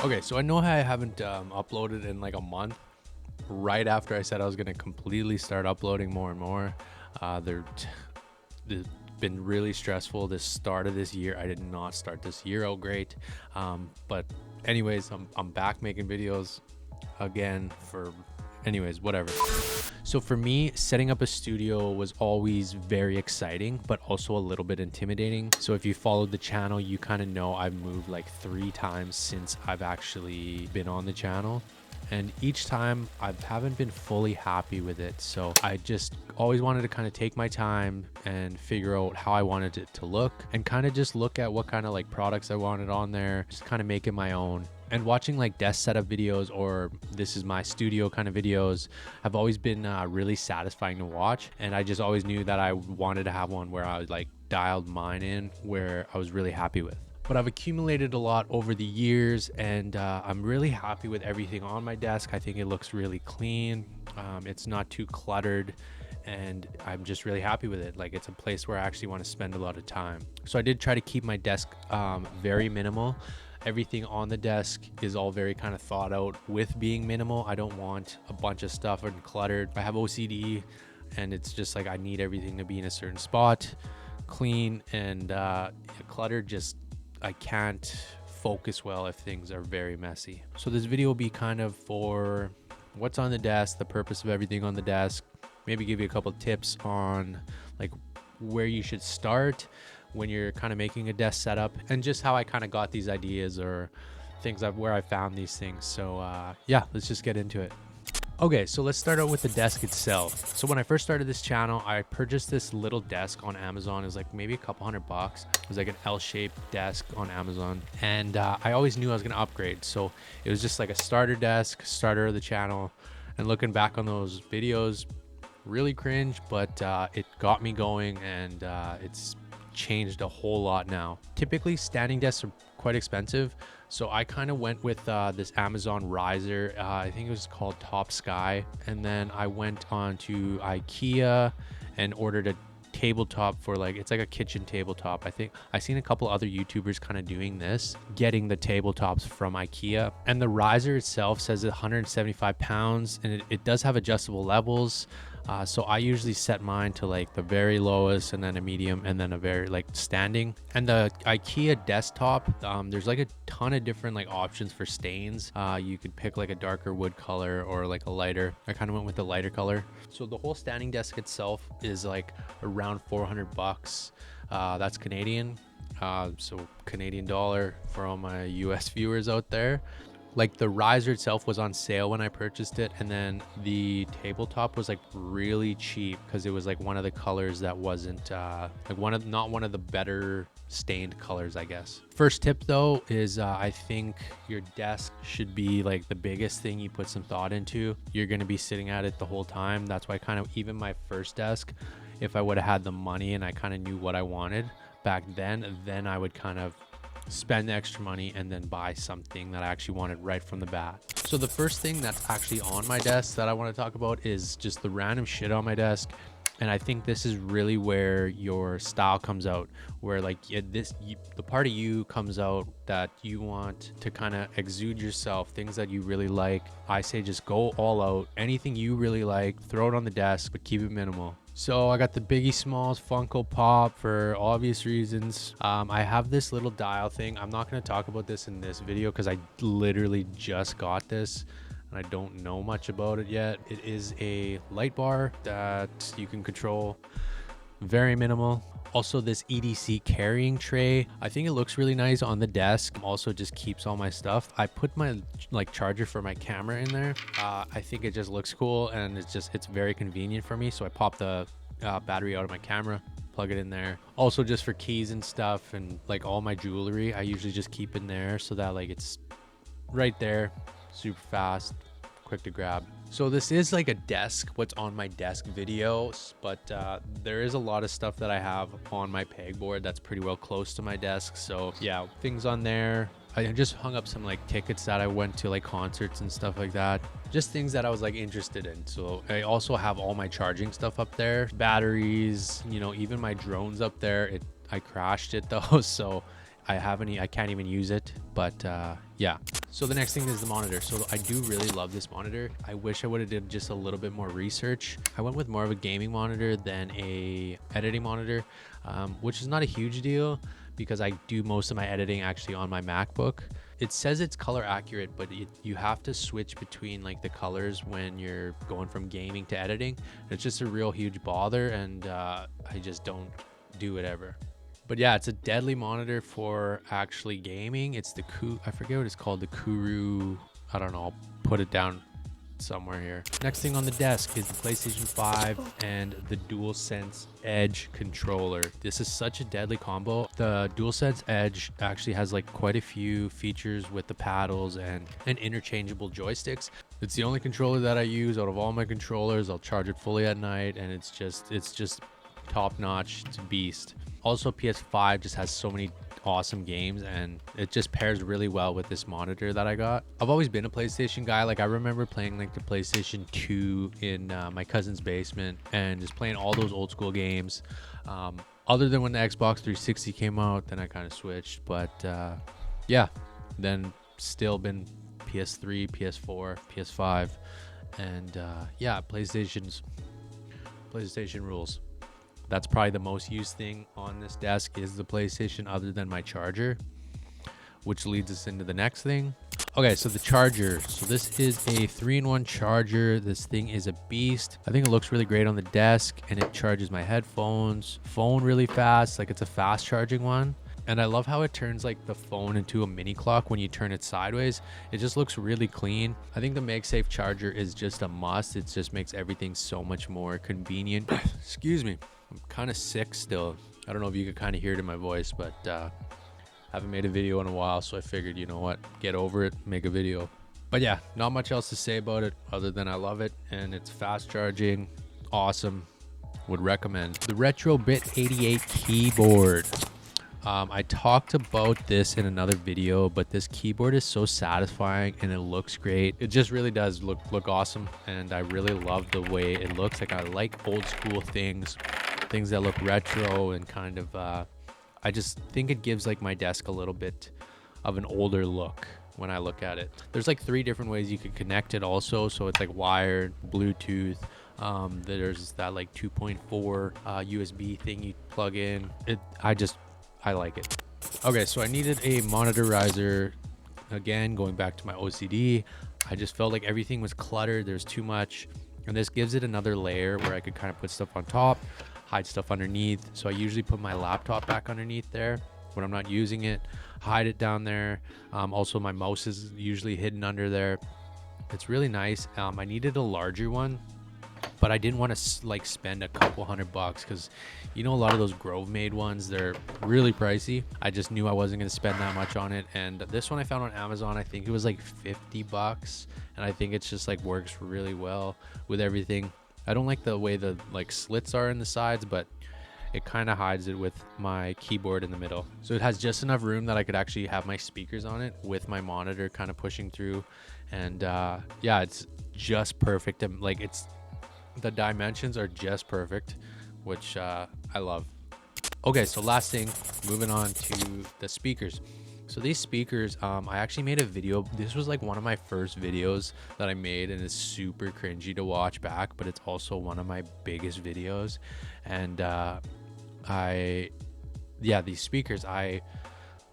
Okay, so I know I haven't uploaded in like a month. Right after I said I was going to completely start uploading more and more, they've been really stressful. This start of this year, I did not start this year out great. But anyways, I'm back making videos again anyways, whatever. So for me, setting up a studio was always very exciting, but also a little bit intimidating. So if you followed the channel, you kind of know I've moved like 3 times since I've actually been on the channel. And each time I haven't been fully happy with it. So I just always wanted to kind of take my time and figure out how I wanted it to look, and kind of just look at what kind of like products I wanted on there, just kind of make it my own. And watching like desk setup videos or this is my studio kind of videos have always been really satisfying to watch. And I just always knew that I wanted to have one where I was like dialed mine in, where I was really happy with. But I've accumulated a lot over the years, and I'm really happy with everything on my desk. I think it looks really clean. It's not too cluttered, and I'm just really happy with it. Like, it's a place where I actually want to spend a lot of time. So I did try to keep my desk very minimal. Everything on the desk is all very kind of thought out with being minimal. I don't want a bunch of stuff and cluttered. I have OCD, and it's just like I need everything to be in a certain spot, clean, and cluttered. Just I can't focus well if things are very messy. So this video will be kind of for what's on the desk, the purpose of everything on the desk, maybe give you a couple tips on like where you should start when you're kind of making a desk setup, and just how I kind of got these ideas or things where I found these things. So yeah, let's just get into it. Okay, so let's start out with the desk itself. So when I first started this channel, I purchased this little desk on Amazon. It was like maybe a couple $100. It was like an L-shaped desk on Amazon. And I always knew I was gonna upgrade. So it was just like a starter desk, starter of the channel. And looking back on those videos, really cringe, but it got me going, and it's changed a whole lot now. Typically standing desks are quite expensive, so I kind of went with this Amazon riser. I think it was called Top Sky, and then I went on to IKEA and ordered a tabletop for like, it's like a kitchen tabletop. I think I seen a couple other YouTubers kind of doing this, getting the tabletops from IKEA. And the riser itself says 175 pounds, and it does have adjustable levels. So I usually set mine to like the very lowest, and then a medium, and then a very like standing. And the IKEA desktop, there's like a ton of different like options for stains. You could pick like a darker wood color or like a lighter. I kind of went with the lighter color. So the whole standing desk itself is like around $400. That's Canadian. So Canadian dollar for all my US viewers out there. Like, the riser itself was on sale when I purchased it, and then the tabletop was like really cheap because it was like one of the colors that wasn't like not one of the better stained colors, I guess. First tip though is I think your desk should be like the biggest thing you put some thought into. You're going to be sitting at it the whole time. That's why kind of even my first desk, if I would have had the money and I kind of knew what I wanted back then I would kind of spend the extra money and then buy something that I actually wanted right from the bat. So the first thing that's actually on my desk that I want to talk about is just the random shit on my desk. And I think this is really where your style comes out, where like the part of you comes out that you want to kind of exude yourself, things that you really like. I say just go all out. Anything you really like, throw it on the desk, but keep it minimal. So I got the Biggie Smalls Funko Pop for obvious reasons. I have this little dial thing. I'm not going to talk about this in this video because I literally just got this and I don't know much about it yet. It is a light bar that you can control, very minimal. Also this EDC carrying tray, I think it looks really nice on the desk. Also just keeps all my stuff. I put my like charger for my camera in there. I think it just looks cool, and it's very convenient for me. So I pop the battery out of my camera, plug it in there. Also just for keys and stuff, and like all my jewelry I usually just keep in there so that like it's right there, super fast, quick to grab. So this is like a desk, what's on my desk videos, but there is a lot of stuff that I have on my pegboard that's pretty well close to my desk. So yeah, things on there. I just hung up some like tickets that I went to, like concerts and stuff like that. Just things that I was like interested in. So I also have all my charging stuff up there, batteries, you know, even my drones up there. I crashed it though, so I can't even use it. But yeah. So the next thing is the monitor. So I do really love this monitor. I wish I would have did just a little bit more research. I went with more of a gaming monitor than a editing monitor, which is not a huge deal because I do most of my editing actually on my MacBook. It says it's color accurate, but you have to switch between like the colors when you're going from gaming to editing. It's just a real huge bother, and I just don't do it ever. But yeah, it's a deadly monitor for actually gaming. It's the I forget what it's called, the Kuru, I don't know, I'll put it down somewhere here. Next thing on the desk is the PlayStation 5 and the DualSense Edge controller. This is such a deadly combo. The DualSense Edge actually has like quite a few features with the paddles and interchangeable joysticks. It's the only controller that I use out of all my controllers. I'll charge it fully at night, and it's just top notch. It's a beast. Also, PS5 just has so many awesome games, and it just pairs really well with this monitor that I got. I've always been a PlayStation guy. Like I remember playing like the PlayStation 2 in my cousin's basement and just playing all those old school games. Other than when the Xbox 360 came out, then I kind of switched. But yeah, then still been PS3, PS4, PS5, and yeah, PlayStation rules. That's probably the most used thing on this desk is the PlayStation, other than my charger, which leads us into the next thing. Okay, so the charger. So this is a 3-in-1 charger. This thing is a beast. I think it looks really great on the desk, and it charges my headphones, phone really fast. Like it's a fast charging one. And I love how it turns like the phone into a mini clock when you turn it sideways. It just looks really clean. I think the MagSafe charger is just a must. It just makes everything so much more convenient. Excuse me. I'm kind of sick still. I don't know if you could kind of hear it in my voice, but haven't made a video in a while, so I figured, you know what, get over it, make a video. But yeah, not much else to say about it other than I love it, and it's fast charging, awesome, would recommend. The RetroBit 88 keyboard. I talked about this in another video, but this keyboard is so satisfying and it looks great. It just really does look awesome, and I really love the way it looks. Like I like old school things that look retro, and kind of I just think it gives like my desk a little bit of an older look when I look at it. There's like 3 different ways you could connect it also. So it's like wired, Bluetooth. There's that like 2.4 USB thing you plug in. I like it. Okay, so I needed a monitor riser. Again, going back to my OCD, I just felt like everything was cluttered. There's too much. And this gives it another layer where I could kind of put stuff on top, hide stuff underneath. So I usually put my laptop back underneath there when I'm not using it, hide it down there. Also, my mouse is usually hidden under there. It's really nice. I needed a larger one, but I didn't want to like spend a couple $100 because, you know, a lot of those Grove made ones, they're really pricey. I just knew I wasn't going to spend that much on it. And this one I found on Amazon, I think it was like $50, and I think it's just like works really well with everything. I don't like the way the like slits are in the sides, but it kind of hides it with my keyboard in the middle. So it has just enough room that I could actually have my speakers on it with my monitor kind of pushing through. And yeah, it's just perfect. And like the dimensions are just perfect, which I love. Okay, so last thing, moving on to the speakers. So these speakers, I actually made a video. This was like one of my first videos that I made, and it's super cringy to watch back, but it's also one of my biggest videos. And these speakers, I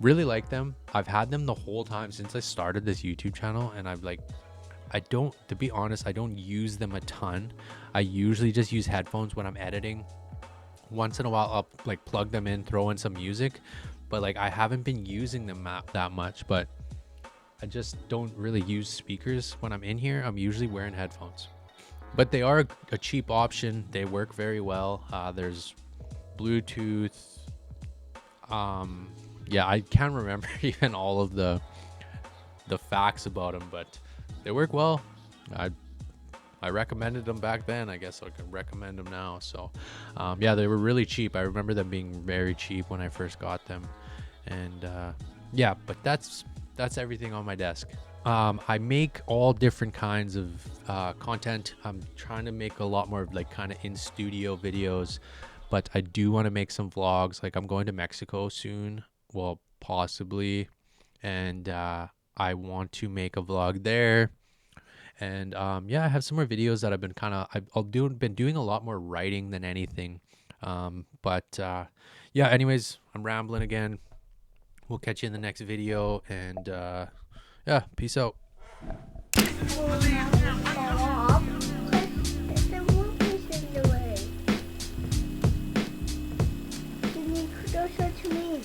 really like them. I've had them the whole time since I started this YouTube channel, and to be honest, I don't use them a ton. I usually just use headphones when I'm editing. Once in a while, I'll like plug them in, throw in some music, but like I haven't been using them that much. But I just don't really use speakers when I'm in here. I'm usually wearing headphones, but they are a cheap option. They work very well. There's Bluetooth. Yeah, I can't remember even all of the facts about them, but they work well. I recommended them back then. I guess I can recommend them now. So yeah, they were really cheap. I remember them being very cheap when I first got them. And yeah, but that's everything on my desk. I make all different kinds of content. I'm trying to make a lot more like kind of in studio videos, but I do want to make some vlogs. Like I'm going to Mexico soon, well, possibly, and I want to make a vlog there. And yeah, I have some more videos that I've been been doing a lot more writing than anything. But yeah, anyways, I'm rambling again. We'll catch you in the next video, and yeah, peace out. Closer to me.